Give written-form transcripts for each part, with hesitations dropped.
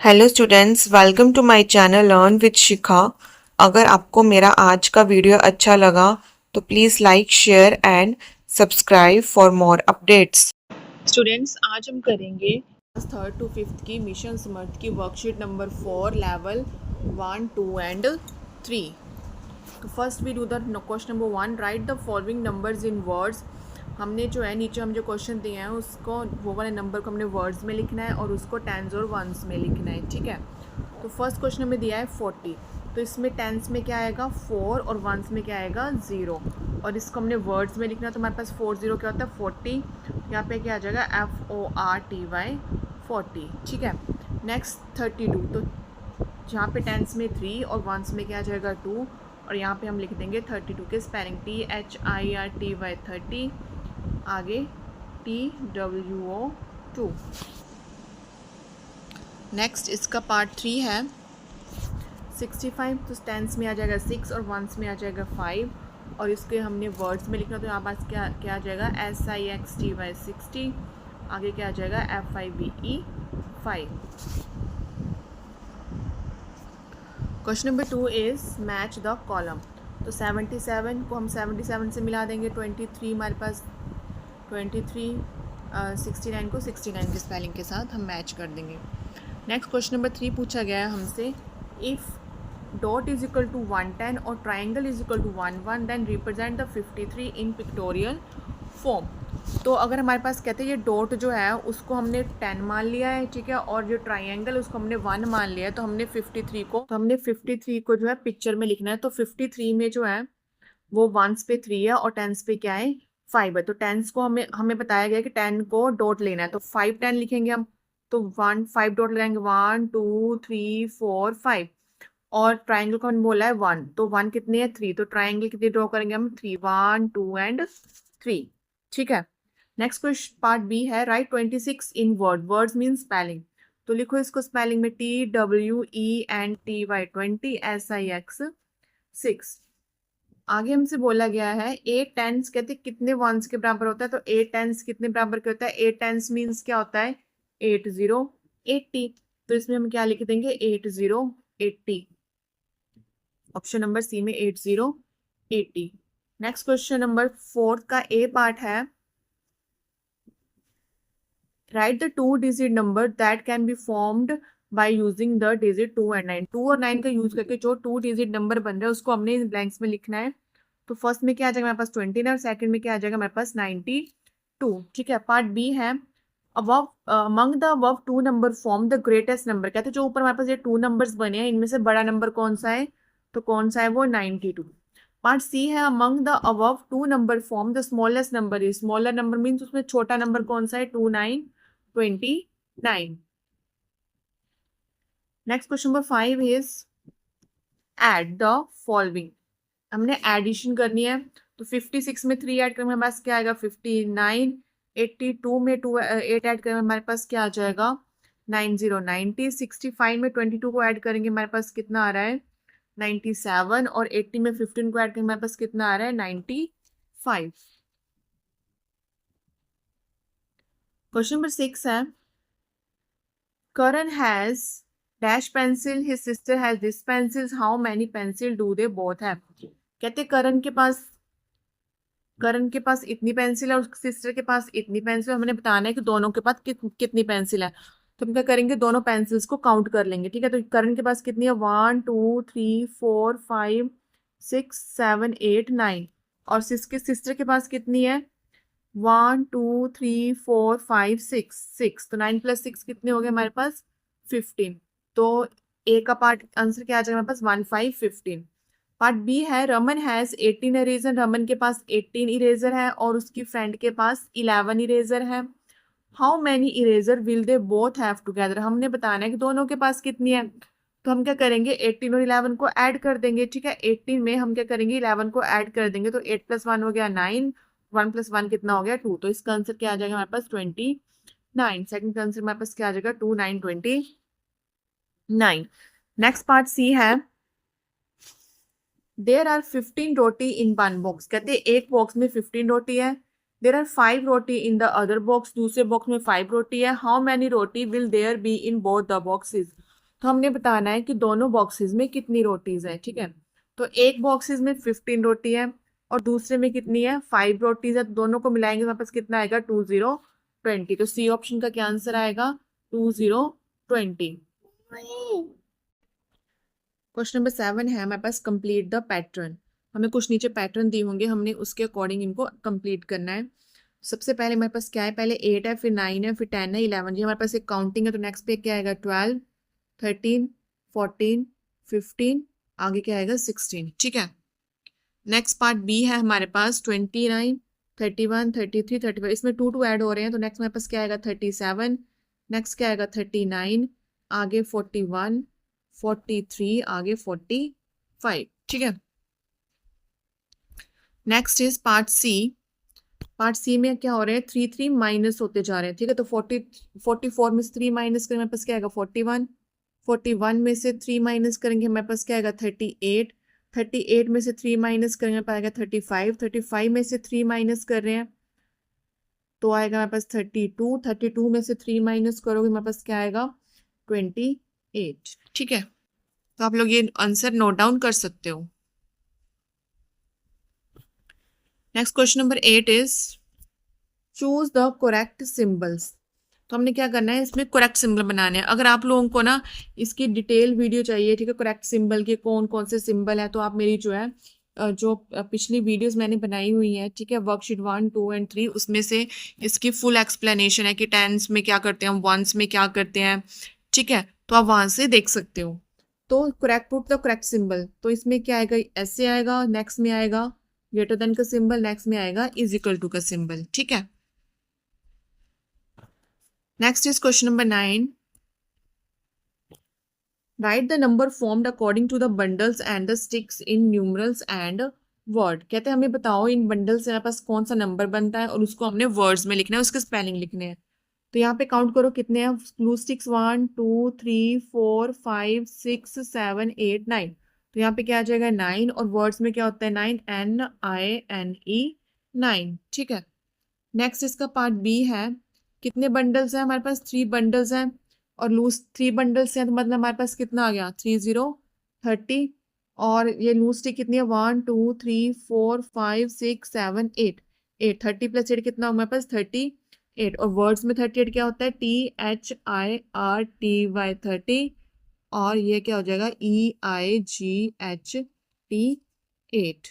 Hello students, welcome to my channel learn with Shikha. अगर आपको मेरा आज का वीडियो अच्छा लगा तो please like share and subscribe for more updates. Students, आज हम करेंगे क्लास 3rd to 5th की मिशन समर्थ की वर्कशीट नंबर 4 लेवल 1, 2 एंड 3। तो first we do the question number 1, write the following numbers in words. हमने जो है नीचे हम जो क्वेश्चन दिए हैं उसको वो वाले नंबर को हमने वर्ड्स में लिखना है और उसको टेंस और वंस में लिखना है, ठीक है। तो फर्स्ट क्वेश्चन में दिया है 40, तो इसमें टेंस में क्या आएगा 4 और वंस में क्या आएगा 0, और इसको हमने वर्ड्स में लिखना है। तो हमारे पास 40 क्या होता है 40, यहाँ पे क्या आ जाएगा FORTY 40, ठीक है। नेक्स्ट 32, तो जहाँ पे टेंस में 3 और वंस में क्या आ जाएगा 2, और यहाँ पे हम लिख देंगे 32 के स्पेलिंग THIRTY 30, आगे TWO 2। नेक्स्ट इसका पार्ट 3 है 65, तो टेंस में आ जाएगा 6 और वंस में आ जाएगा 5, और इसके हमने वर्ड्स में लिखना, तो यहाँ पास क्या क्या आ जाएगा SIXTY 60, आगे क्या आ जाएगा FIVE 5। Question number 2 is match the column. तो 77 को हम 77 से मिला देंगे, 23 हमारे पास 23, 69 को 69 के स्पेलिंग के साथ हम मैच कर देंगे। नेक्स्ट क्वेश्चन नंबर 3 पूछा गया है हमसे, if dot is equal to 110 और triangle is equal to 11 then represent the 53 in pictorial form. तो अगर हमारे पास कहते हैं ये डॉट जो है उसको हमने 10 मान लिया है, ठीक है, और जो ट्राइंगल उसको हमने 1 मान लिया है, तो हमने 53 को जो है पिक्चर में लिखना है। तो 53 में जो है वो वंस पे 3 है और टेंस पे क्या है 5 है। तो टेंस को हमें हमें बताया गया कि 10 को डॉट लेना है, तो 5 10 लिखेंगे हम। तो 1 5 डॉट लगाएंगे, 1 2 3 4 5, और ट्राइंगल को हमने बोला है 1, तो 1 कितनी है 3, तो ट्राइंगल कितनी ड्रॉ करेंगे हम 3, 1 2 एंड 3, ठीक है। नेक्स्ट क्वेश्चन पार्ट बी है, राइट 26 इन वर्ड्स मीन स्पेलिंग। तो लिखो इसको स्पेलिंग में TWENTY 20 SIX 6। आगे हमसे बोला गया है 8 टेंस कहते कितने वंस के बराबर होता है। तो 8 टेंस कितने बराबर के होता है, 8 टेंस मीन्स क्या होता है 80 80। तो इसमें हम क्या लिख देंगे 80 80, ऑप्शन नंबर सी में 80 80। नेक्स्ट क्वेश्चन नंबर 4 का ए पार्ट है, right the 2 digit number that can be formed by using the digit 2 and 9। 2 और 9 का यूज करके जो 2 डिजिट नंबर बन रहा है उसको हमने इन ब्लैंक्स में लिखना है। तो फर्स्ट में क्या आ जाएगा हमारे पास 29 और सेकंड में क्या आ जाएगा हमारे पास 92, ठीक है। पार्ट बी है, above among the above 2 number form the greatest number. कहते हैं जो ऊपर हमारे पास ये 2 नंबर्स बने हैं इनमें से बड़ा नंबर कौन सा है, तो कौन सा है वो 92। पार्ट सी है, among the above 2 number form the smallest number is. Smaller number means उसमें छोटा नंबर कौन सा है 29 next question number 5 is add the following. हमने एडिशन करनी है, तो 56 में 3 ऐड करेंगे हमारे पास क्या आएगा 59, 82 में 2 8 ऐड करेंगे हमारे पास क्या आ जाएगा 90 65 में 22 को ऐड करेंगे हमारे पास कितना आ रहा है 97, और 80 में 15 को ऐड करेंगे हमारे पास कितना आ रहा है 95। क्वेश्चन नंबर 6 है, Karan has dash pencil, his sister has this pencils, how many pencil do they both have. कहते करण के पास इतनी पेंसिल है और उसकी सिस्टर के पास इतनी पेंसिल। हमने बताना है कि दोनों के पास कितनी पेंसिल है। तो हम क्या करेंगे दोनों पेंसिल्स को काउंट कर लेंगे, ठीक है। तो करण के पास कितनी है 1 2 3 4 5 6 7 8 9, और इसके सिस्टर के पास कितनी है 1 2 3 4 5 6 तो 9 + 6 कितने हो गए हमारे पास 15। तो ए का पार्ट आंसर क्या आ जाएगा हमारे पास 1 5 15। पार्ट बी है, रमन हैज 18 इरेजर। रमन के पास 18 इरेजर है और उसकी फ्रेंड के पास 11 इरेजर है। How many eraser will they both have together. हमने बताना है कि दोनों के पास कितनी है। तो हम क्या करेंगे 18 और 11 को ऐड कर देंगे, ठीक है। 18 में हम क्या करेंगे 11 को ऐड कर देंगे, तो 8 + 1 हो गया 9, 1 + 1 कितना हो गया 2। तो इसका आंसर क्या आ जाएगा हमारे पास 29। सेकंड का आंसर हमारे पास क्या आ जाएगा 2 9 29। नेक्स्ट पार्ट सी है, there are 15 roti in one box. कहते हैं एक बॉक्स में 15 रोटी है। There are 5 roti in the other box, दूसरे बॉक्स में 5 रोटी है। How many roti will there be in both the boxes. तो हमने बताना है कि दोनों बॉक्सेस में कितनी रोटीज है, ठीक है। तो एक बॉक्सेस में 15 रोटी है और दूसरे में कितनी है, 5 रोटीज है। तो दोनों को मिलाएंगे हमारे पास कितना आएगा, 2020। तो सी ऑप्शन का क्या आंसर आएगा, 2020। क्वेश्चन नंबर 7 है हमारे पास, कंप्लीट द पैटर्न। हमें कुछ नीचे पैटर्न दिए होंगे, हमने उसके अकॉर्डिंग इनको कंप्लीट करना है। सबसे पहले हमारे पास क्या है, पहले 8 है, फिर 9 है, फिर 10 है, 11। ये हमारे पास एक काउंटिंग है, तो नेक्स्ट पे क्या आएगा, 12, 13, 14, 15, आगे क्या आएगा, 16, ठीक है। नेक्स्ट पार्ट बी है हमारे पास, 29, 31, 33, 35। इसमें 2 2 ऐड हो रहे हैं, तो नेक्स्ट हमारे पास क्या आएगा, 37, नेक्स्ट क्या आएगा, 39, आगे 41, 43, आगे 45, ठीक है। Next is part C. Part C में क्या हो रहा है, 3 3 माइनस होते जा रहे हैं, ठीक है। तो 44 में से 3 माइनस करेंगे, हमारे पास क्या आएगा, 41, 41 में से 3 माइनस करेंगे, हमारे पास क्या आएगा, 38, 38 में से 3 माइनस करेंगे, पाएगा 35, 35 में से 3 माइनस कर रहे हैं तो आएगा हमारे पास 32, 32 में से 3 माइनस करोगे हमारे पास क्या आएगा, 28, ठीक है। तो आप लोग ये आंसर नोट डाउन कर सकते हो। Next question number 8 is choose the correct symbols. तो हमने क्या करना है, इसमें करेक्ट सिंबल बनाने हैं। अगर आप लोगों को ना इसकी डिटेल वीडियो चाहिए, ठीक है, करेक्ट सिंबल के कौन कौन से सिंबल है, तो आप मेरी जो है जो पिछली वीडियोस मैंने बनाई हुई है, ठीक है, वर्कशीट 1, 2 एंड 3, उसमें से इसकी फुल एक्सप्लेनेशन है कि टेंस में क्या करते हैं, वंस में क्या करते हैं, ठीक है। तो आप वहां से देख सकते हो। तो correct put the correct symbol, तो इसमें क्या आएगा, ऐसे आएगा, नेक्स्ट में आएगा ग्रेटर देन का सिंबल, नेक्स्ट में आएगा इज इक्वल टू का सिंबल, ठीक है। Next is question number 9. Write the number formed according to the bundles and the sticks in numerals and word. कहते हैं हमें बताओ इन बंडल से हमारे पास कौन सा नंबर बनता है और उसको हमने वर्ड्स में लिखना है, उसके स्पेलिंग लिखने हैं। तो यहाँ पे काउंट करो कितने हैं, ग्लू स्टिक्स 1 2 3 4 5 6 7 8 9। तो यहाँ पे क्या आ जाएगा, 9, और वर्ड्स में क्या होता है, 9, NINE, 9, ठीक है। नेक्स्ट इसका पार्ट बी है, कितने बंडल्स हैं हमारे पास, 3 बंडल्स हैं, और लूज 3 बंडल्स हैं, तो मतलब हमारे पास कितना आ गया, 30, 30। और ये लूज स्टिक कितनी है, 1 2 3 4 5 6 7 8, 8, 30 प्लस 8 कितना हमारे पास, 38। और वर्ड्स में 38 क्या होता है, THIRTY, 30। और ये क्या हो जाएगा, EIGHT, 8,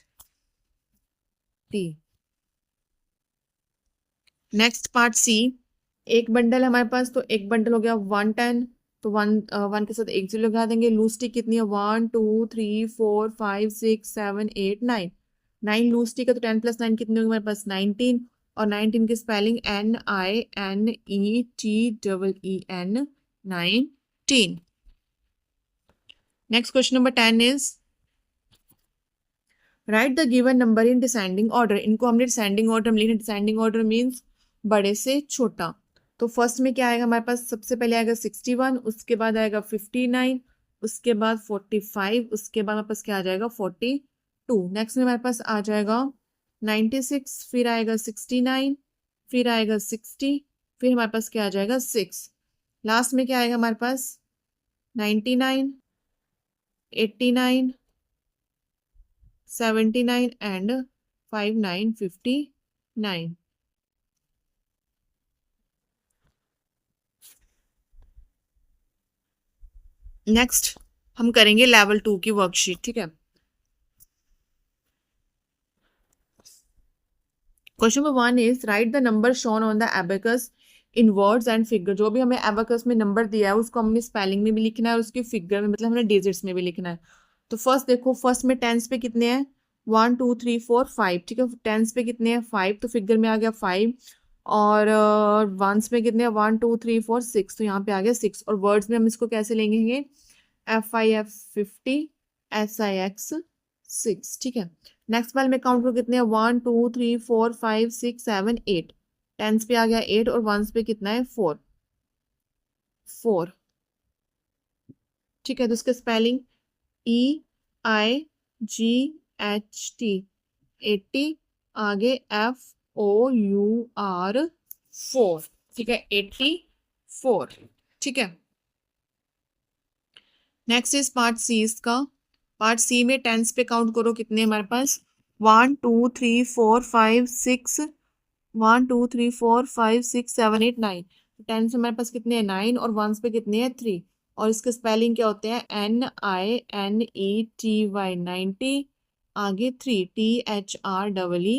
T। Next part C, एक बंडल हमारे पास, तो एक बंडल हो गया 110, तो 1 के साथ एक 0 लगा देंगे। लूज स्टिक कितनी है, 1 2 3 4 5 6 7 8 9, 9 लूज स्टिक है, तो 10 प्लस 9 कितने होंगे हमारे पास, 19। और 19 की spelling NINETEEN, 19। Next question number 10 is write the given number in descending order. इनको हमने डिसेंडिंग ऑर्डर में लिखना, डिसेंडिंग ऑर्डर मीन्स बड़े से छोटा। तो फर्स्ट में क्या आएगा हमारे पास, सबसे पहले आएगा 61, उसके बाद आएगा 59, उसके बाद 45, उसके बाद हमारे पास क्या आ जाएगा, 42। नेक्स्ट में हमारे पास आ जाएगा 96, फिर आएगा 69, फिर आएगा 60, फिर हमारे पास क्या आ जाएगा, 6। लास्ट में क्या आएगा हमारे पास, 99, 89, 79 and 59, 59। नेक्स्ट हम करेंगे लेवल 2 की वर्कशीट, ठीक है। Question number 1 is write the number shown on the abacus in words and figure. जो भी हमें एबेकस में नंबर दिया है उसको हमने स्पेलिंग में भी लिखना है और उसकी फिगर में, मतलब हमने डिजिट्स में भी लिखना है। तो फर्स्ट देखो, फर्स्ट में टेंस पे कितने हैं, 1 2 3 4 5, ठीक है। टेंस पे कितने हैं, 5, तो फिगर में आ गया 5। और वंस में कितने हैं, 1 2 3 4 6, तो यहाँ पे आ गया 6। और वर्ड्स में हम इसको कैसे लेंगे, FIF 50, SIX 6, ठीक है। नेक्स्ट वाले में काउंट करो कितने हैं, 1 2 3 4 5 6 7 8। टेंस पे आ गया 8 और वंस पे कितना है, 4, 4, ठीक है। तो इसका स्पेलिंग EIGHT, 80, आगे FOUR, 4, ठीक है, 84, ठीक है। नेक्स्ट इज पार्ट सी इसका। पार्ट सी में टेंस पे काउंट करो कितने हमारे पास 1 2 3 4 5 6 1 2 3 4 5 6 7 8 9। टेंस हमारे पास कितने हैं 9 और वंस पे कितने हैं 3। और इसके स्पेलिंग क्या होते हैं NINETY 90 आगे 3 THREE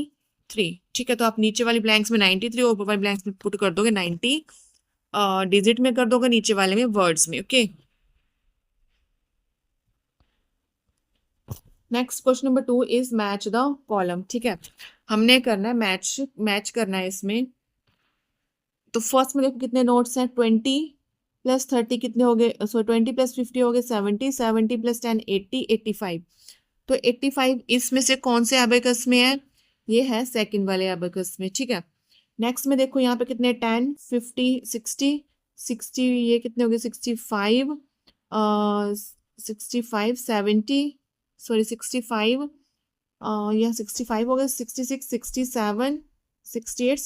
3। ठीक है, तो आप नीचे वाली ब्लैंक्स में 93 और ऊपर वाली ब्लैंक्स में पुट कर दोगे 90 डिजिट में कर दोगे, नीचे वाले में वर्ड्स में। Okay, next question number 2 is match the column. ठीक है, हमने करना है मैच करना है इसमें। तो फर्स्ट में देखो कितने नोट्स हैं 20 प्लस 30 कितने हो गए, सो 20 प्लस 50 हो गए 70, 70 प्लस 10 80, 85। तो 85 इसमें से कौन से एबेकस में है, ये है सेकंड वाले एबेकस में। ठीक है, नेक्स्ट में देखो यहाँ पे कितने 10 50 60 60, ये कितने हो गए 65 65 70, सॉरी 65 यह 65 हो गया 66 67 68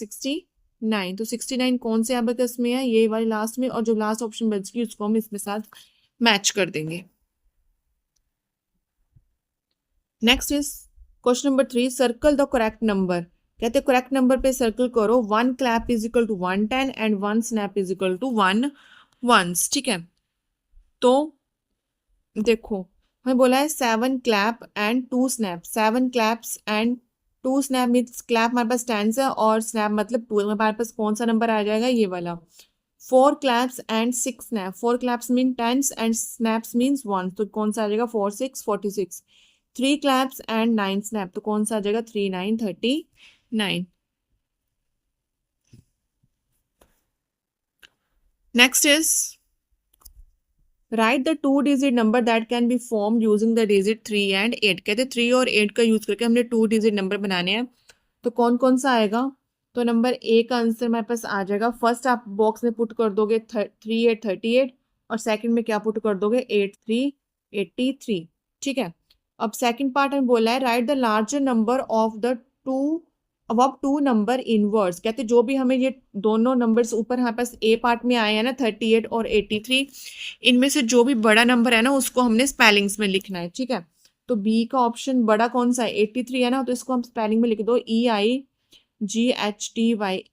69। तो 69 कौन से एबेकस में है, ये वाली लास्ट में, और जो लास्ट ऑप्शन बचेगी उसको हम इसके साथ मैच कर देंगे। Next is question number 3, circle the correct number. कहते हैं करेक्ट नंबर पे सर्कल करो 1 clap is equal to 110 and 1 snap is equal to 1 ones. ठीक है, तो देखो हमें बोला है 7 clap and 2 snap. 7 claps and 2 snap means clap हमारे पास टेंस है और स्नैप मतलब 2। हमारे पास कौन सा नंबर आ जाएगा, ये वाला। 4 claps and 6 snap. 4 claps mean tens and snaps means 1, तो कौन सा आ जाएगा 4 6 46। 3 क्लैप्स एंड 9 स्नैप, तो कौन सा आ जाएगा 3 9 39। Next is write the 2 digit number that can be form using the digit 3 and 8। कहते 3 और 8 का यूज करके हमने 2 डिजिट नंबर बनाने हैं। तो कौन कौन सा आएगा, तो नंबर ए का आंसर हमारे पास आ जाएगा। फर्स्ट आप बॉक्स में पुट कर दोगे 3 8 38 और सेकंड में क्या पुट कर दोगे 8 3 83। ठीक है, अब सेकंड पार्ट में बोला है right the larger number of the two अब 2 नंबर इनवर्ड्स। कहते जो भी हमें ये दोनों नंबर्स ऊपर हमारे पास ए पार्ट में आए हैं ना 38 और 83, इनमें से जो भी बड़ा नंबर है ना उसको हमने स्पेलिंग्स में लिखना है। ठीक है, तो बी का ऑप्शन बड़ा कौन सा है 83 है ना, तो इसको हम स्पेलिंग में लिख दो EIGHTY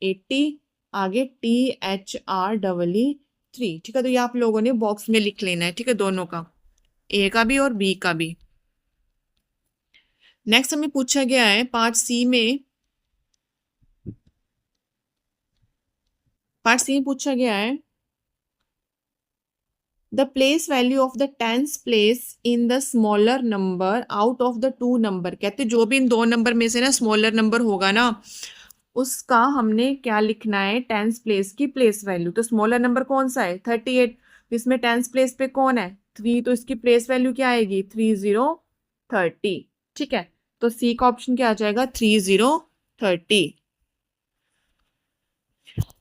80 आगे THREE 3। ठीक है, तो ये आप लोगों ने बॉक्स में लिख लेना है। ठीक है, दोनों का, ए का भी और बी का भी। नेक्स्ट हमें पूछा गया है पार्ट सी में पूछा गया है the place value of the tens place in the smaller number out of the 2 number. कहते जो भी इन 2 नंबर में से ना स्मॉलर नंबर होगा ना उसका हमने क्या लिखना है टेंस प्लेस की प्लेस वैल्यू। तो स्मॉलर नंबर कौन सा है 38, तो इसमें टेंस प्लेस पे कौन है 3, तो इसकी प्लेस वैल्यू क्या आएगी 3030। ठीक है, तो सी का ऑप्शन क्या आ जाएगा 3030।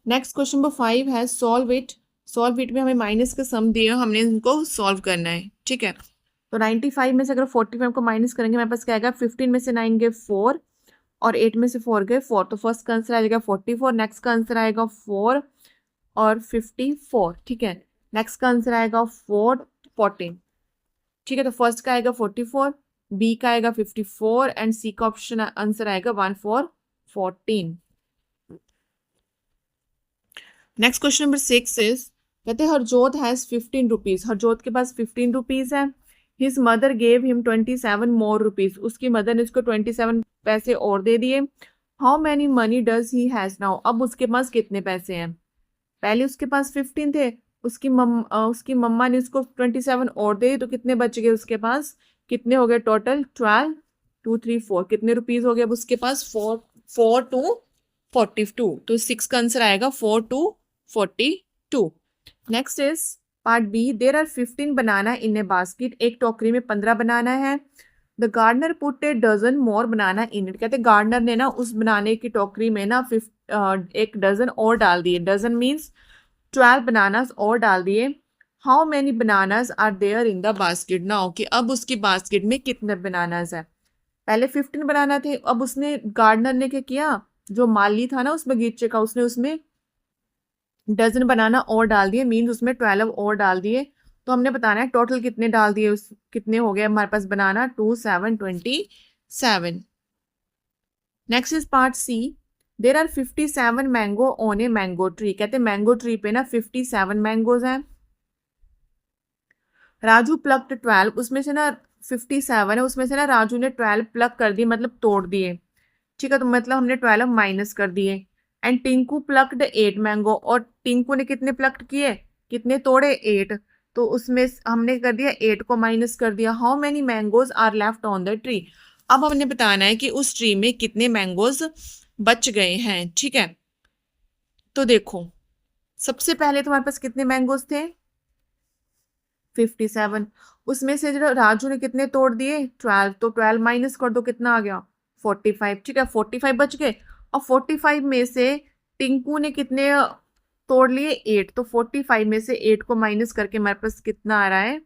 नेक्स्ट क्वेश्चन नंबर 5 है सॉल्व इट। सॉल्व इट में हमें माइनस का सम दिया, हमने इनको सॉल्व करना है। ठीक है, तो 95 में से अगर 45 को माइनस करेंगे हमारे पास क्या आएगा 15 में से 9 गए 4 और 8 में से 4 गए 4, तो फर्स्ट का आंसर आएगा 44, नेक्स्ट का आंसर आएगा 4 और 54। ठीक है, नेक्स्ट का आंसर आएगा 4 14। ठीक है, तो फर्स्ट का आएगा 44, बी का आएगा 54 एंड सी का ऑप्शन आंसर आएगा 1 4 14। नेक्स्ट क्वेश्चन नंबर 6 इज कहते हैं हरजोत हैज 15 रुपीज। हरजोत के पास 15 रुपीज है। हिज मदर गेव हिम 27 मोर रुपीज। उसकी मदर ने उसको 27 पैसे और दे दिए। How many money does he has now. अब उसके पास कितने पैसे हैं, पहले उसके पास 15 थे, उसकी मम्मा ने उसको 27 और दे, तो कितने बच गए उसके पास, कितने हो गए टोटल 12 2 3 4, कितने रुपीज हो गए अब उसके पास 4 to 42। तो 6 का आंसर आएगा 4 to 42। Next is part B there are 15 banana in a basket. एक टोकरी में 15 बनाना है। The gardener put a dozen more banana in it. कहते गार्डनर ने ना उस बनाने की टोकरी में ना 1 डजन और डाल दिए। डजन मीन्स 12 बनानास और डाल दिए। How many bananas are there in the basket now, कि अब उसकी बास्केट में कितने बनानास है। पहले 15 बनाना थे, अब उसने गार्डनर ने क्या किया, जो माली था ना उस बगीचे का, उसने उसमें डजन बनाना और डाल दिए, मीन्स उसमें 12 और डाल दिए। तो हमने बताना है टोटल कितने डाल दिए, उस कितने हो गए हमारे पास banana, 2 7 27। Next is part C, there are 57 mango on a mango tree. कहते हैं मैंगो ट्री पे ना 57 मैंगोज हैं। राजू प्लक्ड 12, उसमें से ना 57 है, उसमें से ना राजू ने 12 प्लक कर दिए, मतलब तोड़ दिए। ठीक है, तो मतलब हमने 12 माइनस कर दिए। एंड टिंकू प्लक्ड 8 मैंगो, और टिंकू ने कितने प्लक्ड किए, कितने तोड़े, 8। तो उसमें हमने कर दिया 8 को माइनस कर दिया। How many mangoes are left on the tree. अब हमने बताना है कि उस ट्री में कितने मैंगोज बच गए हैं। ठीक है, तो देखो सबसे पहले तुम्हारे पास कितने मैंगोज थे, 57। उसमें से जो राजू ने कितने तोड़ दिए, 12, तो 12 माइनस कर दो, कितना आ गया, 45। ठीक है, 45 बच गए। और 45 में से टिंकू ने कितने तोड़ लिए, 8। तो 45 में से 8 को माइनस करके हमारे पास कितना आ रहा है,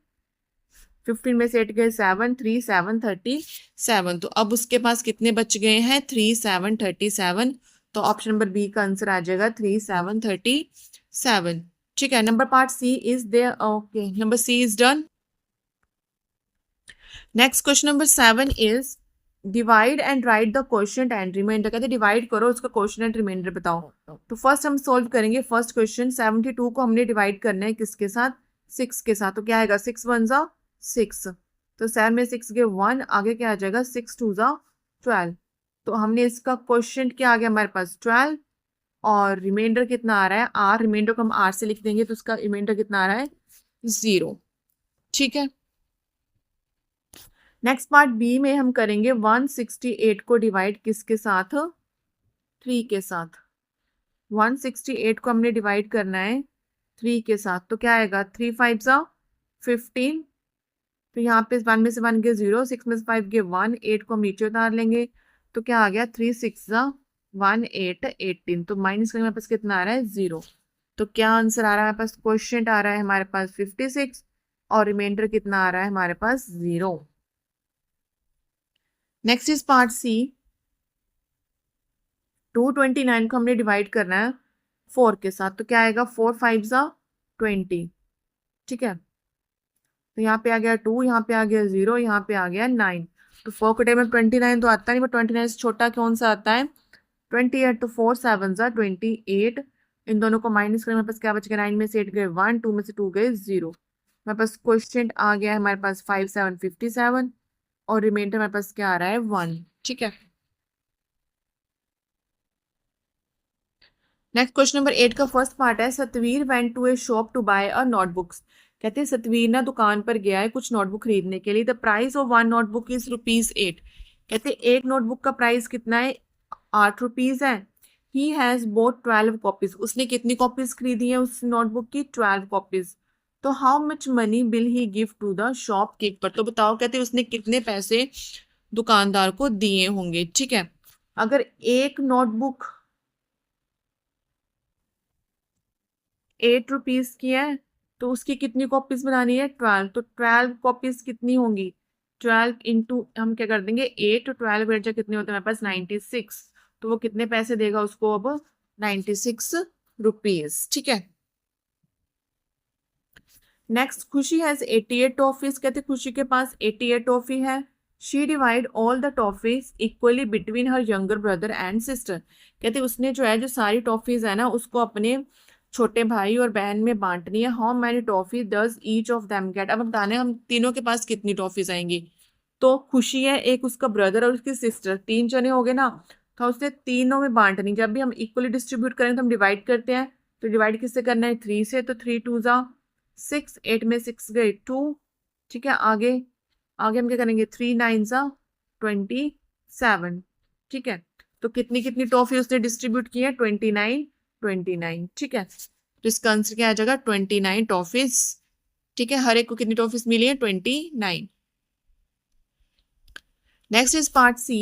15 में से 8 गए 7, 3 7 37। तो अब उसके पास कितने बच गए हैं, 3 7 37। तो ऑप्शन नंबर बी का आंसर आ जाएगा 3 7 37। ठीक है, number part C is there, okay number C is done. Next question number 7 is divide and write the question and remainder. कहते हैं डिवाइड करो, उसका क्वेश्चन एंड रिमाइंडर बताओ। तो फर्स्ट हम सोल्व करेंगे फर्स्ट क्वेश्चन। 72 को हमने डिवाइड करना है किसके साथ, 6 के साथ। तो क्या आएगा, 6 1 जा 6, तो 7 में 6 गए 1, आगे क्या आ जाएगा, 6 2 जा 12। तो हमने इसका क्वेश्चन क्या आ गया हमारे पास 12, और रिमाइंडर कितना आ रहा है आर, रिमाइंडर को हम आर से लिख देंगे, तो उसका रिमाइंडर कितना आ रहा है 0। ठीक है, नेक्स्ट पार्ट बी में हम करेंगे 168 को डिवाइड किसके साथ, 3 के साथ। 168 को हमने डिवाइड करना है 3 के साथ, तो क्या आएगा, 3 5 जा 15। तो यहाँ पे 1 में से 1 गए 0, 6 में से 5 गए 1, 8 को हम नीचे उतार लेंगे, तो क्या आ गया, 3 6 जा 1 8 18। तो माइनस करके हमारे पास कितना आ रहा है, 0। तो क्या आंसर आ रहा है हमारे पास, क्वोशिएंट आ रहा है हमारे पास 56, और रिमाइंडर कितना आ रहा है हमारे पास 0। नेक्स्ट इज पार्ट सी, 229 को हमने डिवाइड करना है 4 के साथ, तो क्या आएगा, 4 5 जा 20। ठीक है, तो यहाँ पे आ गया 2, यहाँ पे आ गया 0, यहाँ पे आ गया 9। तो 4 के टाइम में 29 तो आता नहीं, बट 29 से छोटा कौन सा आता है, 28। तो 4 7 जा 28। इन दोनों को माइनस करें, हमारे पास क्या बच गया, 9 में से 8 गए 1, 2 में से 2 गए 0। हमारे पास क्वेश्चन आ गया है हमारे पास 5 7 57, और रिमाइंडर हमारे पास क्या आ रहा है 1। ठीक है, नेक्स्ट क्वेश्चन नंबर 8 का फर्स्ट पार्ट है, Satveer went to a shop to buy a notebooks. कहते हैं सतवीर ना दुकान पर गया है कुछ नोटबुक खरीदने के लिए। The price of one notebook is ₹8। कहते हैं एक नोटबुक का प्राइस कितना है, ₹8 है। ही हैज बोट 12 कॉपीज, उसने कितनी कॉपीज खरीदी है उस नोटबुक की, 12 कॉपीज। तो how much money will he give to the shopkeeper. तो बताओ, कहते हैं उसने कितने पैसे दुकानदार को दिए होंगे। ठीक है, अगर एक नोटबुक ₹8 की है, तो उसकी कितनी कॉपीज बनानी है, 12। तो 12 कॉपीज कितनी होंगी, 12 इंटू हम क्या कर देंगे 8, 12 बेटा कितने होते हैं हमारे पास 96। तो वो कितने पैसे देगा उसको अब, ₹96। ठीक है, नेक्स्ट खुशी हैज 88 टॉफीज। कहते खुशी के पास 88 टॉफी है। She divide all the toffees equally between her younger brother and sister. कहते उसने जो है जो सारी टॉफीज है ना उसको अपने छोटे भाई और बहन में बांटनी है। How many toffee does each of them get. अब बताने हम तीनों के पास कितनी टॉफीज आएंगी। तो खुशी है, एक उसका ब्रदर और उसकी सिस्टर, 3 जने हो गए ना, तो उसने तीनों में बांटनी। जब भी हम इक्वली डिस्ट्रीब्यूट करें तो हम डिवाइड करते हैं, तो डिवाइड किससे करना है, 3 से। तो 3 2 जा 6, 8 में 6 गए 2। ठीक है, आगे आगे हम क्या करेंगे, 3 9 जा 27। ठीक है, तो कितनी कितनी टॉफी उसने डिस्ट्रीब्यूट की है, 29 29। ठीक है, तो इसका आंसर क्या आ जाएगा, 29 टॉफीज। ठीक है, हर एक को कितनी टॉफीज मिली है, 29। Next is part C,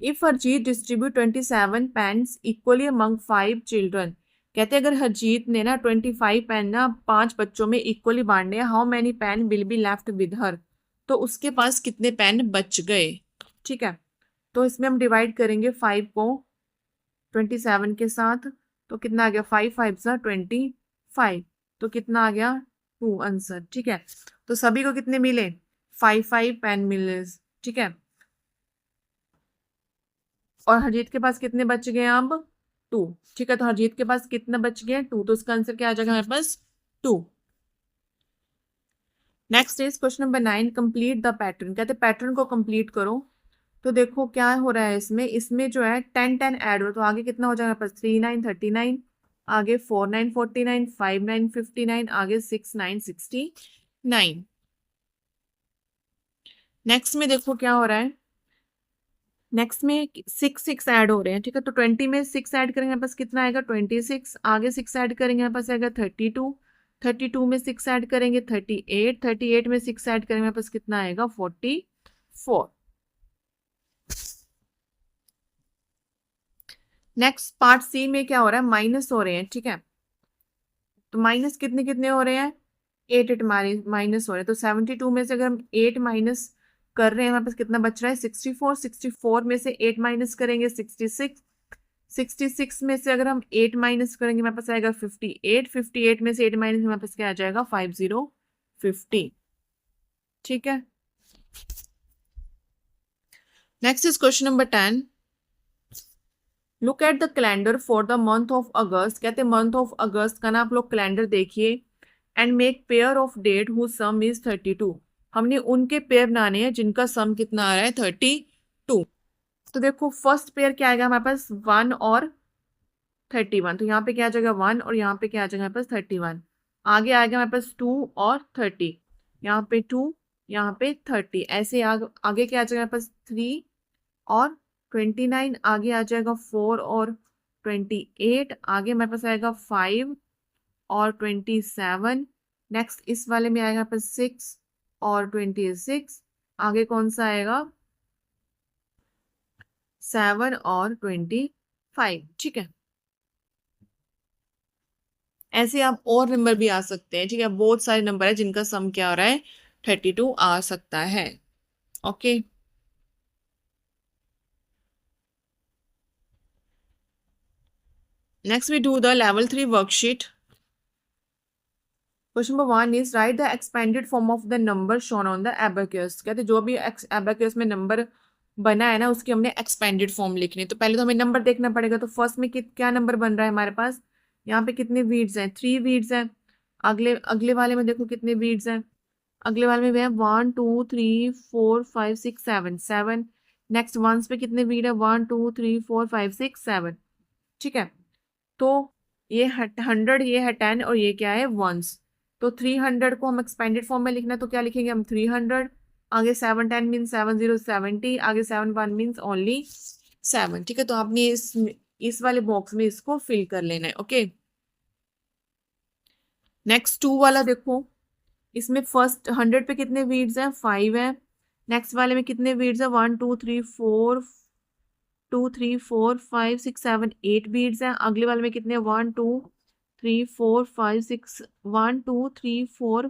if Harjeet distribute 27 pens equally among 5 children. कहते हैं अगर हरजीत ने ना 25 पेन ना 5 बच्चों में इक्वली बांटे हैं, how many pen will be left with her. तो उसके पास कितने पेन बच गए। ठीक है, तो इसमें हम डिवाइड करेंगे 5 को 27 के साथ, तो कितना आ गया, 5 5 जा 25। तो कितना आ गया 2 आंसर, ठीक है। तो सभी को कितने मिले? 5 पेन मिले, ठीक है। और हरजीत के पास कितने बच गए अब? 2, ठीक है। तो हरजीत के पास कितना बच गया? 2, तो उसका आंसर क्या आ जाएगा हमारे पास? 2। Next is question number 9, complete the pattern. कहते पैटर्न को कंप्लीट करो। तो देखो क्या हो रहा है इसमें जो है 10 ऐड हो, तो आगे कितना हो जाएगा हमारे पास? 3 9 39, आगे 4 9 49, 5 9 59, आगे 6 9 69। नेक्स्ट में देखो क्या हो रहा है, नेक्स्ट में 6 ऐड हो रहे हैं, ठीक है। तो 20 में 6 ऐड करेंगे हमारे पास कितना आएगा? 26, आगे 6 ऐड करेंगे हमारे पास आएगा 32, 32 में 6 ऐड करेंगे 38, 38 में 6 ऐड करेंगे हमारे पास कितना आएगा? 44। नेक्स्ट पार्ट सी में क्या हो रहा है? माइनस हो रहे हैं, ठीक है। तो माइनस कितने कितने हो रहे हैं? 8 माइनस हो रहे हैं। तो 72 में से अगर हम 8 माइनस कर रहे हैं हमारे पास कितना बच रहा है? 64, 64 में से 8 माइनस करेंगे 66, 66 में से अगर हम 8 माइनस करेंगे हमारे पास आएगा 58, 58 में से 8 माइनस हमारे पास क्या आ जाएगा? 50, ठीक है। Next is question number 10, look at the calendar for the month of अगस्त। कहते हैं मंथ ऑफ अगस्त का ना आप लोग कैलेंडर देखिए and make pair of date who sum is 32। हमने उनके पेयर बनाने हैं जिनका सम कितना आ रहा है? 32। तो देखो फर्स्ट पेयर क्या आएगा हमारे पास? 1 और 31। तो यहाँ पे क्या आ जाएगा? 1 और यहाँ पे क्या आ जाएगा हमारे पास? 31। आगे आएगा हमारे पास 2 और 30, यहाँ पे 2, यहाँ पे 30। ऐसे आगे क्या आ जाएगा हमारे पास? 3 और 29, आगे आ जाएगा 4 और 28, आगे हमारे पास आएगा 5 और 27। नेक्स्ट इस वाले में आएगा पर 6 और 26, आगे कौन सा आएगा? 7 और 25, ठीक है। ऐसे आप और नंबर भी आ सकते हैं, ठीक है। बहुत सारे नंबर है जिनका सम क्या हो रहा है? 32 आ सकता है। Okay, next we do the level 3 worksheet. Question number 1 is write the expanded form of the number shown on the abacus. कहते जो भी एबेक्यूस में नंबर बना है ना उसकी हमने एक्सपेंडेड फॉर्म लिखनी है। तो पहले तो हमें नंबर देखना पड़ेगा। तो फर्स्ट में क्या नंबर बन रहा है हमारे पास? यहाँ पे कितने वीड्स हैं? 3 वीड्स हैं। अगले अगले वाले में देखो कितने वीड्स हैं। अगले वाले में है 1 2 3 4 5 6 7 7। नेक्स्ट वंस पे कितने वीड है? 1 2 3 4 5 6 7, ठीक है। तो ये 100, ये है 10 और ये क्या है? वंस। तो 300 को हम एक्सपेंडेड फॉर्म में लिखना है तो क्या लिखेंगे हम? 300, आगे 7 10 मीन 7 0 70, आगे 7 1 मीन्स ओनली 7, ठीक है। तो आपने इस वाले बॉक्स में इसको फिल कर लेना है। ओके, नेक्स्ट 2 वाला देखो, इसमें फर्स्ट 100 पे कितने वीड्स हैं? 5 है। नेक्स्ट वाले में कितने वीड्स हैं? 1 2 3 4 2 3 4 5 6 7 8 वीड्स हैं। अगले वाले में कितने? 1 2 3 4 5 6 1 2 3 4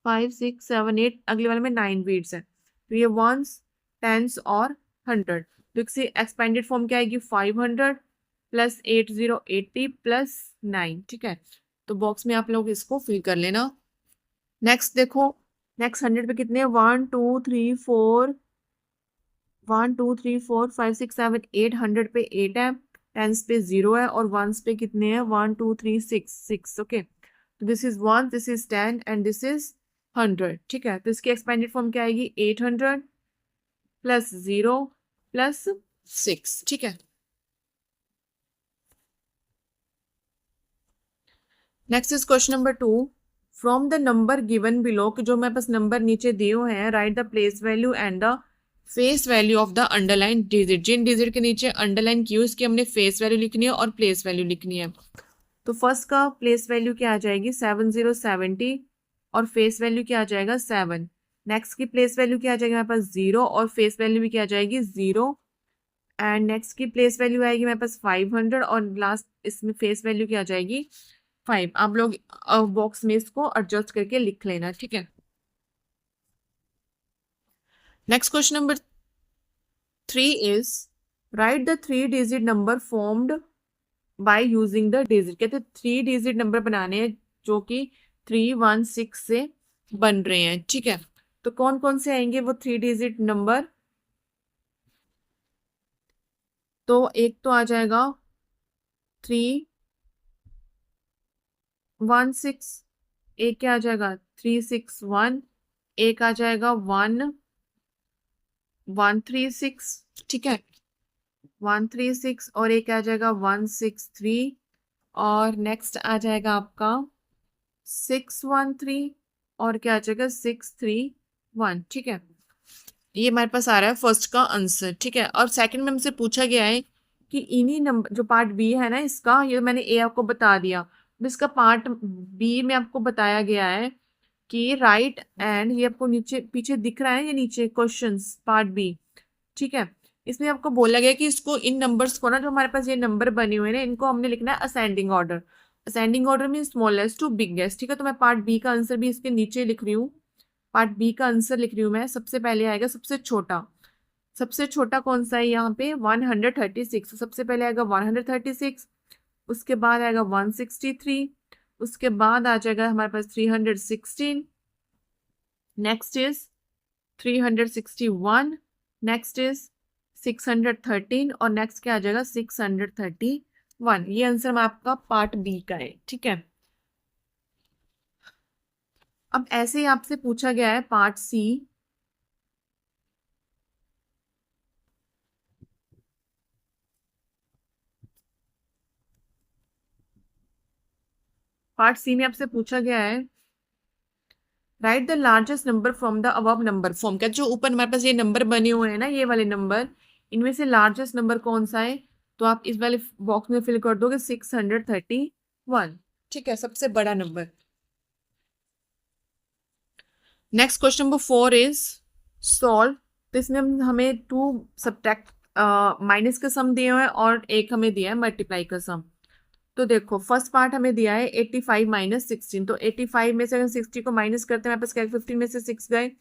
5 6 7 8, अगले वाले में 9 वीड्स हैं। तो ये वंस, टेंस और 100। तो इसकी एक्सपेंडेड फॉर्म क्या आएगी? 500 प्लस 80 80 प्लस 9, ठीक है। तो बॉक्स में आप लोग इसको फिल कर लेना। नेक्स्ट देखो, नेक्स्ट 100 पे कितने? 1 2 3 4 1 2 3 4 5 6 7 8, 100 पे 8 है, टेंस पे 0 है और वंस पे कितने हैं? 1 2 3 6। ओके, तो this is 1, this is 10 and this is 100, ठीक है। तो इसकी एक्सपेंडेड फॉर्म क्या आएगी? 800 प्लस 0 प्लस 6, ठीक है। Next is question number 2, from the number given below, कि जो मेरे पास नंबर नीचे दिए हुए हैं, write the place value and the face value of the underline digit. जिन डिजिट के नीचे अंडरलाइन की उसकी हमने फेस वैल्यू लिखनी है और प्लेस वैल्यू लिखनी है। तो फर्स्ट का प्लेस वैल्यू क्या आ जाएगी? 7070 और फेस वैल्यू क्या आ जाएगा? 7। नेक्स्ट की प्लेस वैल्यू क्या आ जाएगी हमारे पास? 0 और फेस वैल्यू भी क्या आ जाएगी? 0। एंड नेक्स्ट की प्लेस वैल्यू आएगी मेरे पास 500 और लास्ट इसमें फेस वैल्यू क्या आ जाएगी? 5। आप लोग बॉक्स में इसको एडजस्ट करके लिख लेना, ठीक है। Next question number 3 is write the 3 digit number formed by using the digit. कहते 3 डिजिट नंबर बनाने हैं जो कि 316 से बन रहे हैं, ठीक है। तो कौन कौन से आएंगे वो 3 डिजिट नंबर? तो एक तो आ जाएगा 316, एक क्या आ जाएगा 361, एक आ जाएगा 1136, ठीक है, 136, और एक आ जाएगा 163, और नेक्स्ट आ जाएगा आपका 613, और क्या आ जाएगा 631, ठीक है। ये हमारे पास आ रहा है फर्स्ट का आंसर, ठीक है। और सेकंड में हमसे पूछा गया है कि इन्हीं नंबर, जो पार्ट बी है ना इसका, ये मैंने ए आपको बता दिया, अब इसका पार्ट बी में आपको बताया गया है कि राइट एंड, ये आपको नीचे पीछे दिख रहा है, ये नीचे क्वेश्चंस पार्ट बी, ठीक है। इसमें आपको बोला गया कि इसको, इन नंबर्स को ना, जो हमारे पास ये नंबर बने हुए हैं ना, इनको हमने लिखना है असेंडिंग ऑर्डर। असेंडिंग ऑर्डर में स्मॉलेस्ट टू बिगेस्ट, ठीक है। तो मैं पार्ट बी का आंसर भी इसके नीचे लिख रही हूँ, पार्ट बी का आंसर लिख रही हूँ मैं। सबसे पहले आएगा सबसे छोटा, सबसे छोटा कौन सा है यहाँ पे 136, सबसे पहले आएगा 136, उसके बाद आएगा 163, उसके बाद आ जाएगा हमारे पास 316, नेक्स्ट इज 361, नेक्स्ट इज 613, और नेक्स्ट क्या आ जाएगा 631। ये आंसर आपका पार्ट बी का है, ठीक है। अब ऐसे ही आपसे पूछा गया है पार्ट सी, पार्ट सी में आपसे पूछा गया है right the largest number from the above number form. क्या जो ऊपर हमारे पास ये नंबर बने हुए हैं ना, ये वाले नंबर, इनमें से लार्जेस्ट नंबर कौन सा है? तो आप इस वाले बॉक्स में फिल कर दोगे 631, ठीक है, सबसे बड़ा number. Next question number 4 is solve. तो इसमें हमें 2 सब्ट्रैक्ट माइनस का सम दिए हुए हैं और एक हमें दिया है मल्टीप्लाई का सम। तो देखो फर्स्ट पार्ट हमें दिया है 85 माइनस 16, तो 85 में से अगर 60 को माइनस करते हैं, मेरे पास क्या 15 में से 6 गए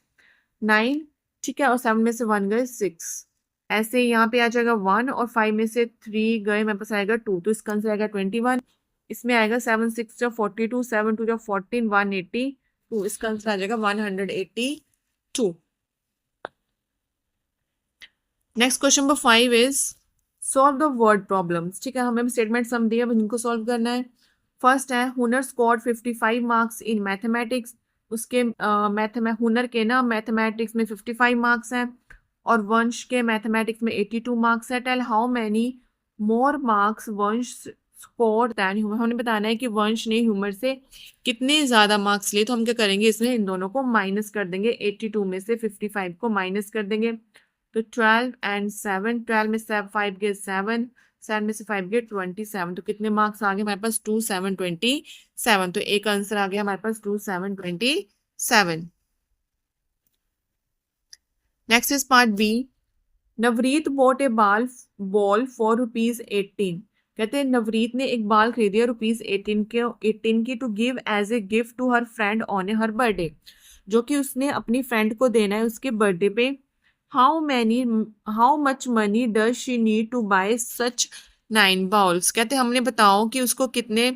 9, ठीक है, और 7 में से 1 गए 6, ऐसे यहाँ पे आ जाएगा 1, और 5 में से 3 गए, मेरे पास आएगा 2, तो इसका आंसर आएगा 21। इसमें आएगा 7 6 जो 42, 7 2 जो 14, 182, इसका आंसर आ जाएगा 182। Next question number 5 is solve the word problems, ठीक है। हमें स्टेटमेंट सम दिया, अब इनको सॉल्व करना है। फर्स्ट है हुनर स्कोर्ड 55 मार्क्स इन मैथमेटिक्स, उसके हुनर के ना मैथमेटिक्स में 55 मार्क्स हैं, और वंश के मैथमेटिक्स में 82 मार्क्स है। Tell how many more marks Vansh score than Humar, हमने बताना है कि वंश ने ह्यूमर से कितने ज़्यादा मार्क्स लिए। तो हम क्या करेंगे, इसमें इन दोनों को माइनस कर देंगे, 82 में से 55 को माइनस कर देंगे। तो 12 एंड 7, 12 में से 5 गए 7, 7 में से 5 गए 27, तो कितने मार्क्स आ गए हमारे पास 2 7 27, तो एक आंसर आ गया हमारे पास 2 7 27। Next is part B. Navreet bought a ball for ₹18, कहते हैं नवरीत ने एक बाल खरीदी है ₹18 की to give as a gift to her friend on a her birthday, जो कि उसने अपनी फ्रेंड को देना है उसके बर्थडे पे। How much money does she need to buy such 9 balls, कहते हमने बताओ कि उसको कितने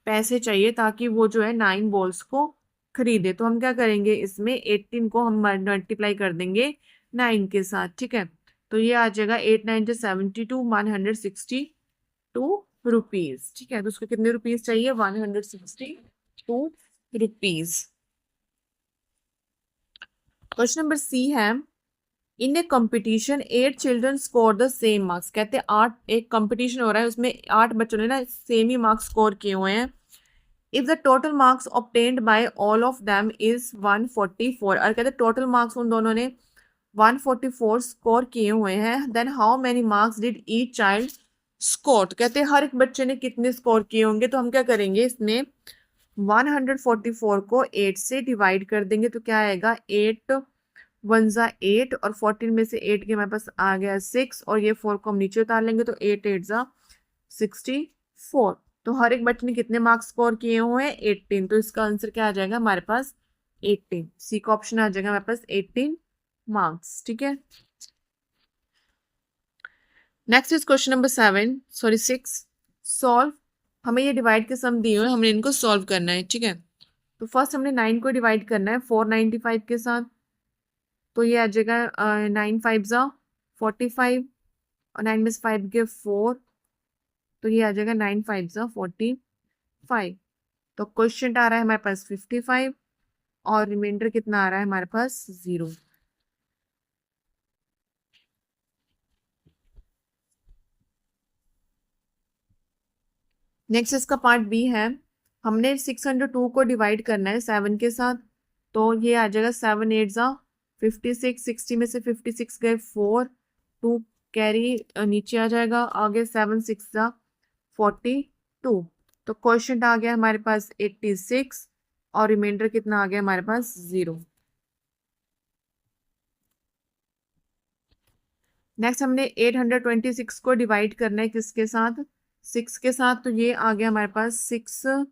पैसे चाहिए ताकि वो जो है 9 बॉल्स को खरीदे। तो हम क्या करेंगे, इसमें 18 को हम मल्टीप्लाई कर देंगे 9 के साथ, ठीक है। तो ये आ जाएगा 8 9 72, 162 रुपीज, ठीक है। तो उसको कितने रुपीज चाहिए, 162 रुपीज। क्वेश्चन नंबर सी है in a competition 8 children score the same marks, कहते हैं 8, एक कंपटीशन हो रहा है उसमें 8 बच्चों ने ना सेम ही मार्क्स स्कोर किए हुए हैं। If the total marks obtained by all of them is 144, और कहते हैं टोटल मार्क्स उन दोनों ने 144 स्कोर किए हुए हैं, then how many marks did each child score, तो कहते हैं हर एक बच्चे ने कितने स्कोर किए होंगे। तो हम क्या करेंगे, इसमें 144 को 8 से डिवाइड कर देंगे, तो क्या आएगा 8 1 ज़ा 8, और 14 में से 8 के हमारे पास आ गया 6, और ये 4 को हम नीचे उतार लेंगे, तो 8 8 ज़ा 64। तो हर एक बच्चे ने कितने मार्क्स स्कोर किए हुए हैं 18, तो इसका आंसर क्या आ जाएगा हमारे पास 18, सी का ऑप्शन आ जाएगा हमारे पास 18 मार्क्स, ठीक है। Next is question number 6 solve. हमें ये डिवाइड के सम दिए हुए हैं, हमने इनको सॉल्व करना है, ठीक है। तो फर्स्ट हमने 9 को डिवाइड करना है 495 के साथ, तो ये आ जाएगा 9 5 ज़ा 45 और 9 में से 5 गए 4, तो ये आ जाएगा 9 5 ज़ा 45। तो क्वेश्चन आ रहा है हमारे पास 55 और रिमाइंडर कितना आ रहा है हमारे पास 0। नेक्स्ट इसका पार्ट बी है, हमने 602 को डिवाइड करना है 7 के साथ, तो ये आ जाएगा 7 8 ज़ा 56, 60 में से 56 गए 4, 2 कैरी नीचे आ जाएगा, आगे 7 6 ज़ा 42। तो क्वेश्चन आ गया हमारे पास 86 और रिमाइंडर कितना आ गया हमारे पास 0। नेक्स्ट हमने 826 को डिवाइड करना है किसके साथ, 6 के साथ, तो ये आ गया हमारे पास 6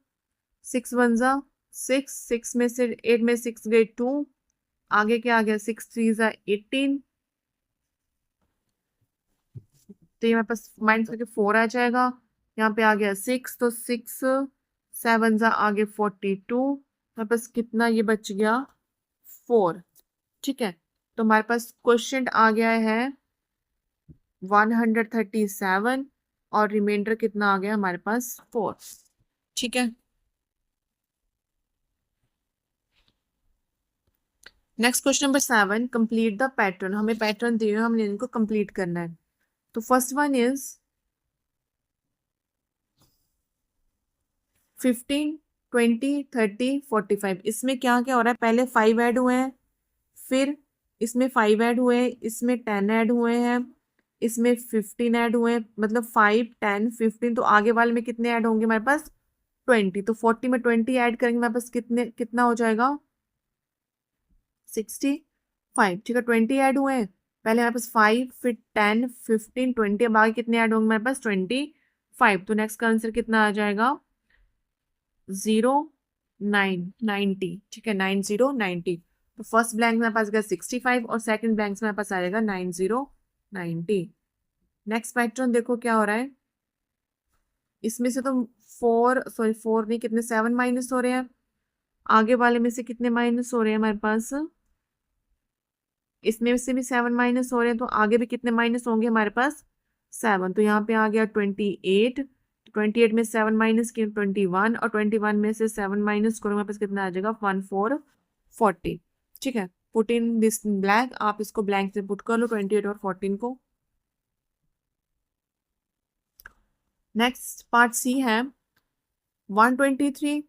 6 1 ज़ा 6, 6 में से 8 में 6 गए 2, आगे क्या आ गया 6 3 ज़ा 18, तो ये हमारे पास माइनस करके 4 आ जाएगा, यहाँ पे आ गया 6, तो 6 7 ज़ा आगे 42, हमारे पास कितना ये बच गया 4। ठीक है, तो हमारे पास क्वेश्चन आ गया है 137 और रिमाइंडर कितना आ गया हमारे पास 4। ठीक है, next question number 7, complete the pattern. हमें पैटर्न दिए हैं, हमने इनको कंप्लीट करना है। तो फर्स्ट वन इज 15 20 30 45। इसमें क्या क्या हो रहा है, पहले 5 ऐड हुए हैं, फिर इसमें 5 ऐड हुए हैं, इसमें 10 ऐड हुए हैं, इसमें 15 ऐड हुए हैं, मतलब 5 10 15, तो आगे वाले में कितने ऐड होंगे हमारे पास 20, तो 40 में 20 ऐड करेंगे हमारे पास कितना हो जाएगा 65। ठीक है, 20 ऐड हुए हैं, पहले हमारे पास 5 फिर 10 15 20, अब आगे कितने ऐड होंगे हमारे पास 25, तो नेक्स्ट का आंसर कितना आ जाएगा 0 9 90। ठीक है, 90 90, तो फर्स्ट ब्लैंक में हमारे पास गया 65 और सेकंड ब्लैंक में हमारे पास आ जाएगा 90 90। नेक्स्ट पैटर्न देखो क्या हो रहा है, इसमें से तो 4 नहीं, कितने 7 माइनस हो रहे हैं, आगे वाले में से कितने माइनस हो रहे हैं हमारे पास, इसमें से भी 7 माइनस हो रहे हैं, तो आगे भी कितने माइनस होंगे हमारे पास 7, तो यहाँ पे आ गया 28, 28 में 7 माइनस किया 21 और 21 में से 7 माइनस करो हमारे पास कितना आ जाएगा 1440। ठीक है, पुट इन दिस ब्लैंक, आप इसको ब्लैंक से पुट कर लो 28 और 14 को। नेक्स्ट पार्ट सी है 123।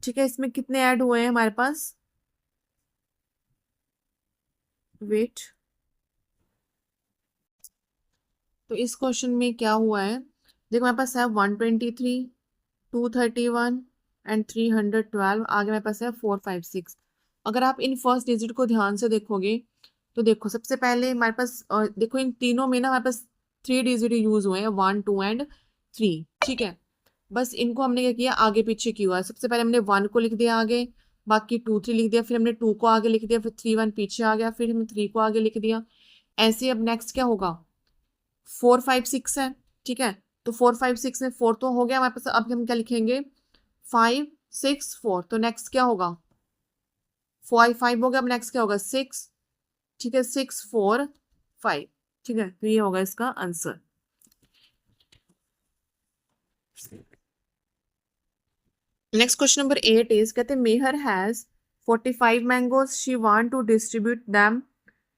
ठीक है, इसमें कितने ऐड हुए हैं हमारे पास, वेट, तो इस क्वेश्चन में क्या हुआ है, देखो हमारे पास है 123 231 एंड 312, आगे मेरे पास है 456। अगर आप इन फर्स्ट डिजिट को ध्यान से देखोगे तो देखो सबसे पहले हमारे पास देखो इन तीनों में ना हमारे पास 3 डिजिट यूज हुए हैं 1 2 एंड 3। ठीक है, बस इनको हमने क्या किया आगे पीछे किया, सबसे पहले हमने 1 को लिख दिया आगे, बाकी 2 3 लिख दिया, फिर हमने 2 को आगे लिख दिया, फिर 3 1 पीछे आ गया, फिर हमने 3 को आगे लिख दिया, ऐसे। अब नेक्स्ट क्या होगा 4 5 6 है। ठीक है, तो 4 5 6 में 4 तो हो गया हमारे पास, अब हम क्या लिखेंगे 5 6 4, तो नेक्स्ट क्या होगा 5 हो गया, अब नेक्स्ट क्या होगा 6। ठीक है, 6 4 5। ठीक है, तो ये होगा इसका answer. Next question number 8 is, कहते हैं Mehar has 45 mangoes, she want to distribute them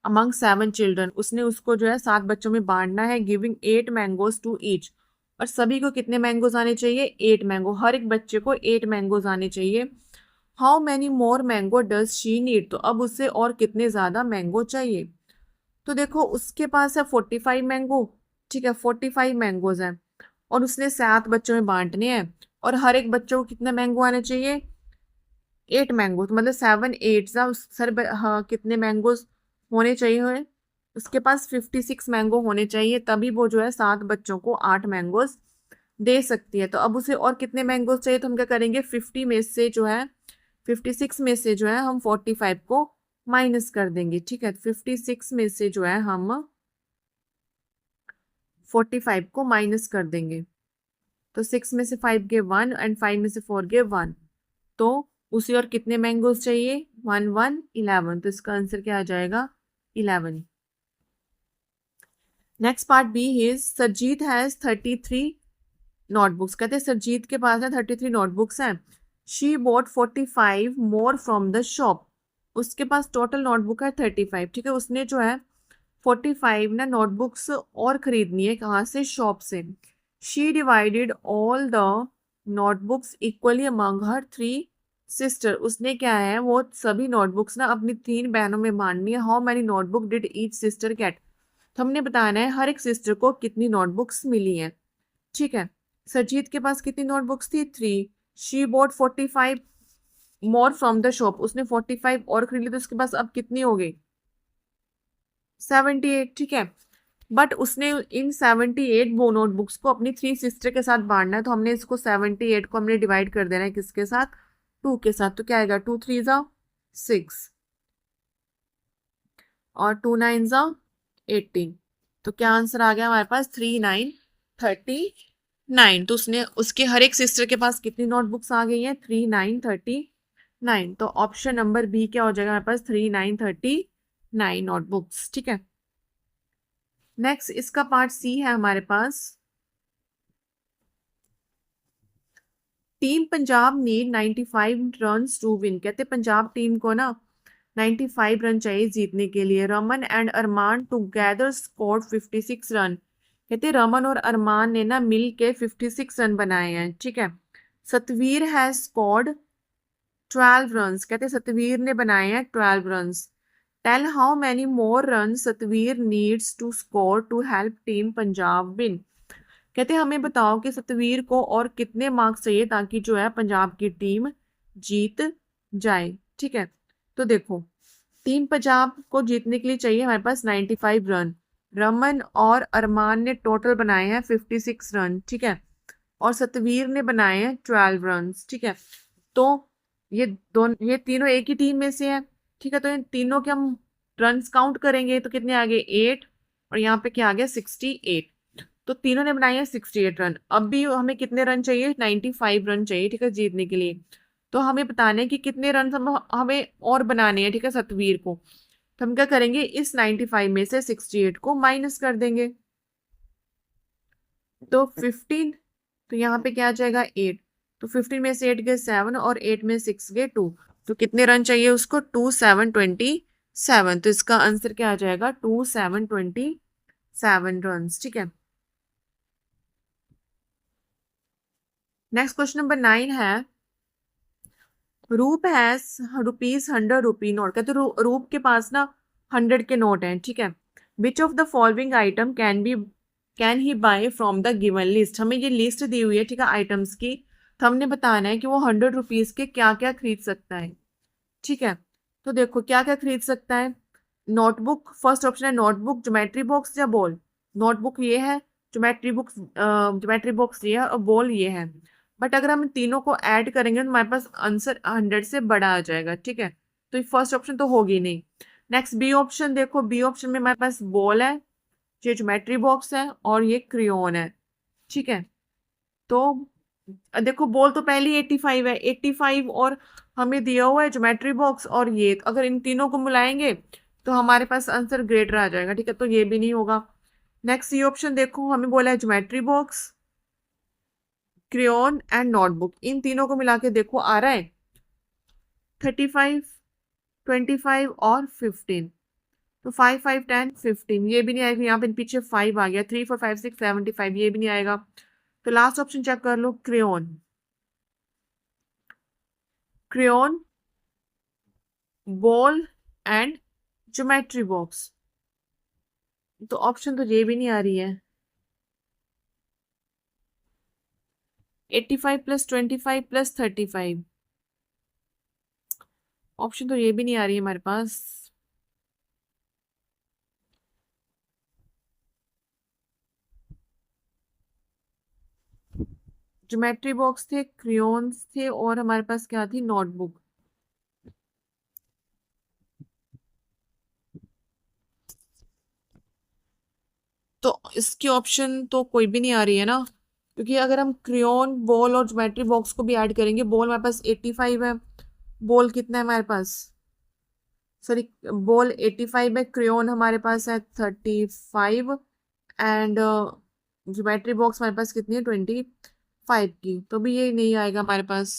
among 7 children. उसने उसको जो है 7 बच्चों में बांटना है, गिविंग 8 मैंगोज टू ईच, और सभी को कितने मैंगोज आने चाहिए 8 मैंगो, हर एक बच्चे को 8 मैंगोज आने चाहिए। How many more mango does she need, तो अब उससे और कितने ज़्यादा मैंगो चाहिए। तो देखो उसके पास है 45 मैंगो। ठीक है, 45 मैंगोज हैं और उसने 7 बच्चों में बांटने हैं, और हर एक बच्चों को कितने मैंगो आने चाहिए 8 मैंगो, तो मतलब 7 8 सर हाँ कितने मैंगोज होने चाहिए, उसके पास 56 मैंगो होने चाहिए, तभी वो जो है 7 बच्चों को 8 मैंगोज दे सकती है। तो अब उसे और कितने मैंगोज चाहिए, तो हम क्या करेंगे 50 में से जो है 56 में से जो है हम 45 को माइनस कर देंगे। ठीक है, 56 में से जो है हम 45 को माइनस कर देंगे, तो 6 में से 5 गए 1 एंड 5 में से 4 गए 1, तो उसी और कितने मैंगोज चाहिए 1 1 11, तो इसका आंसर क्या आ जाएगा 11। Next part B is Sarjeet has 33 notebooks. कहते हैं सरजीत के पास है 33 नोटबुक्स हैं। She bought 45 more from the shop. उसके पास टोटल नोटबुक है 35, ठीक है। उसने जो है 45 ना नोटबुक्स और खरीदनी है, कहाँ से, शॉप से। She divided all the notebooks equally among her 3 sister. उसने क्या है वो सभी नोटबुक्स ना अपनी 3 बहनों में बांटनी है। How many notebook did each sister get. तो हमने बताना है हर एक सिस्टर को कितनी नोटबुक्स मिली हैं, ठीक है। सरजीत के पास कितनी नोटबुक्स थी 3। She bought 45 more from the shop. उसने 45 और खरीद ली, तो उसके पास अब कितनी हो गई 78, ठीक है। बट उसने इन 78 वो नोटबुक्स को अपनी 3 सिस्टर के साथ बांटना है, तो हमने इसको 78 को हमने डिवाइड कर देना है किसके साथ 2 के साथ। तो क्या आएगा 2 3 जा 6 और 2 9 जा 18। तो क्या आंसर आ गया हमारे पास 3 9 39। तो उसने उसके हर एक सिस्टर के पास कितनी नोटबुक्स आ गई हैं 3 9 39। तो ऑप्शन नंबर बी क्या हो जाएगा हमारे पास 3 9 39 नोटबुक्स, ठीक है। नेक्स्ट इसका पार्ट सी है हमारे पास। Team Punjab need 95 runs to win. कहते पंजाब टीम को ना 95 रन चाहिए जीतने के लिए। Raman and Arman together scored 56 run. कहते रमन और अरमान ने ना मिल के 56 रन बनाए हैं, ठीक है। Satveer has scored 12 runs. कहते सतवीर ने बनाए हैं 12 runs. Tell how many more run Satveer needs to score to help team Punjab win. कहते हमें बताओ कि सतवीर को और कितने मार्क्स चाहिए ताकि जो है पंजाब की टीम जीत जाए, ठीक है। तो देखो टीम पंजाब को जीतने के लिए चाहिए हमारे पास 95 रन। रमन और अरमान ने टोटल बनाए हैं 56 रन, ठीक है। और सतवीर ने बनाए हैं 12 रन, ठीक है। तो ये तीनों एक ही टीम में से है, ठीक है। तो इन तीनों के हम रन काउंट करेंगे तो कितने आ गए 8 और यहाँ पे क्या आ गया 68। तो तीनों ने बनाए हैं 68 रन। अब भी हमें कितने रन चाहिए 95 रन चाहिए, ठीक है, जीतने के लिए। तो हमें बताना है कि कितने रन हमें और बनाने हैं, ठीक है, सतवीर को। तो हम क्या करेंगे इस 95 में से 68 को माइनस कर देंगे, तो 15। तो यहाँ पे क्या आ जाएगा 8। तो 15 में से 8 गए 7 और 8 में 6 गए 2। तो कितने रन चाहिए उसको 2 7 27। तो इसका आंसर क्या आ जाएगा 2 7 27 रन, ठीक है। नेक्स्ट क्वेश्चन नंबर 9 है। रूप हैज ₹100 नोट। कहते रूप के पास ना 100 के नोट हैं, ठीक है। Which of the following item can he buy from the given list. हमें ये लिस्ट दी हुई है, ठीक है, आइटम्स की। तो हमने बताना है कि वो 100 रुपीज के क्या क्या खरीद सकता है, ठीक है। तो देखो क्या क्या खरीद सकता है। नोटबुक, फर्स्ट ऑप्शन है नोटबुक, ज्योमेट्री बॉक्स या बॉल। नोटबुक ये है, ज्योमेट्री बॉक्स ये है और बॉल ये है। बट अगर हम तीनों को ऐड करेंगे तो हमारे पास आंसर 100 से बड़ा आ जाएगा, ठीक है। तो फर्स्ट ऑप्शन तो होगी नहीं। नेक्स्ट बी ऑप्शन देखो, बी ऑप्शन में हमारे पास बॉल है, ये ज्योमेट्री बॉक्स है और ये क्रेयॉन है, ठीक है। तो देखो बॉल तो पहले 85 है, 85 और हमें दिया हुआ है ज्योमेट्री बॉक्स और ये, अगर इन तीनों को मिलाएंगे तो हमारे पास आंसर ग्रेटर आ जाएगा, ठीक है। तो ये भी नहीं होगा। नेक्स्ट ये ऑप्शन देखो, हमें बोला है geometry box, crayon and notebook, इन तीनों को मिला के देखो आ रहा है 35 25 और 15। तो 5 5 10 15 ये भी नहीं आएगा। यहाँ पे पीछे 5 आ गया, 3 4 5 6 75 ये भी नहीं आएगा। तो लास्ट ऑप्शन चेक कर लो, crayon, crayon, ball and geometry box. तो ऑप्शन तो ये भी नहीं आ रही है। 85 + 25 + 35, ऑप्शन तो ये भी नहीं आ रही है हमारे पास। ज्योमेट्री बॉक्स थे, क्रेयॉन्स थे और हमारे पास क्या थी नोटबुक। तो इसकी ऑप्शन तो कोई भी नहीं आ रही है ना, क्योंकि अगर हम क्रेयॉन, बॉल और ज्योमेट्री बॉक्स को भी ऐड करेंगे, बॉल हमारे पास 85 है बॉल कितना है हमारे पास, सॉरी बॉल 85 है, क्रेयोन हमारे पास है 35 एंड ज्योमेट्री बॉक्स हमारे पास कितनी है 25 की, तो भी ये नहीं आएगा हमारे पास।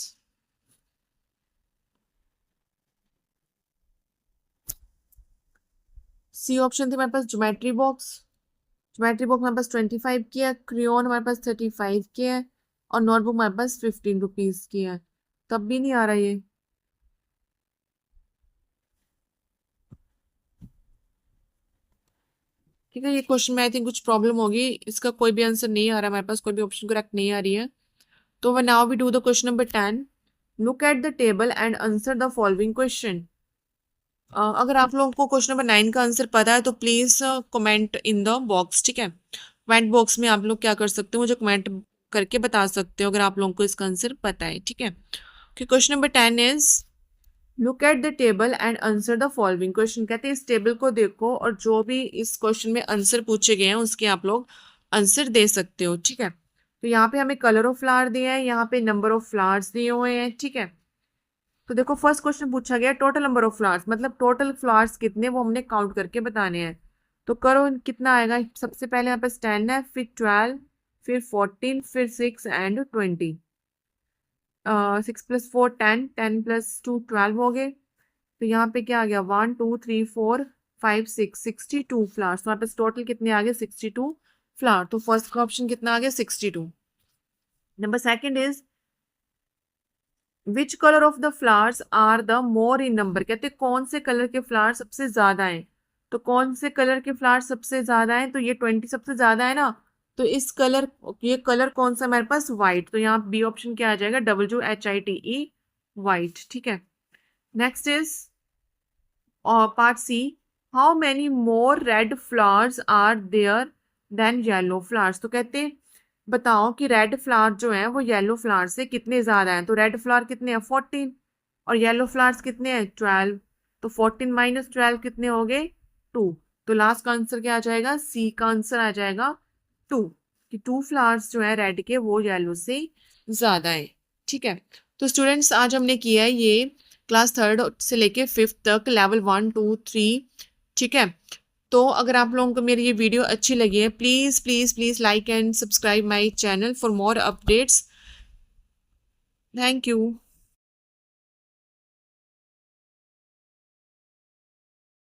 सी ऑप्शन थी हमारे पास ज्योमेट्री बॉक्स, ज्योमेट्री बॉक्स हमारे पास 25 की है, क्रेयोन हमारे पास 35 की है और नोटबुक हमारे पास 15 रुपीज की है, तब भी नहीं आ रहा ये। ठीक है, ये क्वेश्चन में आई थिंक कुछ प्रॉब्लम होगी, इसका कोई भी आंसर नहीं आ रहा हमारे पास, कोई भी ऑप्शन करेक्ट नहीं आ रही है। तो now we do the question number 10। Look at the table and answer the following question. अगर आप लोगों को क्वेश्चन नंबर 9 का आंसर पता है तो please comment in the box. ठीक है, कमेंट बॉक्स में आप लोग क्या कर सकते हो, मुझे कमेंट करके बता सकते हो अगर आप लोगों को इसका आंसर पता है। ठीक है, question number 10 is look at the table and answer the following question. कहते हैं इस टेबल को देखो और जो भी इस क्वेश्चन में आंसर पूछे गए हैं उसके आप लोग आंसर दे सकते हो। ठीक है, तो यहाँ पे हमें कलर ऑफ फ्लावर दिया है, यहाँ पे नंबर ऑफ फ्लावर्स दिए हुए हैं। ठीक है, तो देखो फर्स्ट क्वेश्चन पूछा गया टोटल नंबर ऑफ फ्लावर्स, मतलब टोटल फ्लावर्स कितने वो हमने काउंट करके बताने हैं। तो करो कितना आएगा, सबसे पहले यहाँ पे 10 है, फिर 12, फिर 14, फिर 6 एंड 20। 6 + 4 10, 10 + 2 12 हो गए। तो यहाँ पे क्या आ गया 1 2 3 4 5 6 62 फ्लावर्स। तो यहाँ पे टोटल कितने आ गए 62 फ्लावर। तो फर्स्ट का ऑप्शन कितना आ गया 62। Number second is which colour of the flowers are the more in number. कहते हैं कौन से कलर के फ्लावर सबसे ज्यादा हैं। तो कौन से कलर के फ्लावर सबसे ज्यादा हैं, तो ये 20 सबसे ज्यादा है ना, तो इस कलर, ये कलर कौन सा हमारे पास व्हाइट, तो यहाँ बी ऑप्शन क्या आ जाएगा WHITE व्हाइट। ठीक है, next is part C how many more red flowers are there than yellow flowers. तो कहते हैं बताओ कि रेड फ्लावर जो है वो येलो फ्लावर से कितने ज्यादा हैं। तो रेड फ्लावर कितने हैं 14 और येलो फ्लावर्स कितने हैं 12। तो 14 - 12 कितने हो गए 2। तो लास्ट का आंसर क्या आ जाएगा, सी का आंसर आ जाएगा 2, कि 2 फ्लावर्स जो है रेड के वो येलो से ज्यादा है। ठीक है, तो स्टूडेंट्स आज हमने किया है ये क्लास 3rd से लेके 5th तक लेवल 1 2 3। ठीक है, तो अगर आप लोगों को मेरी ये वीडियो अच्छी लगी है please please please like and subscribe my channel for more updates. Thank you.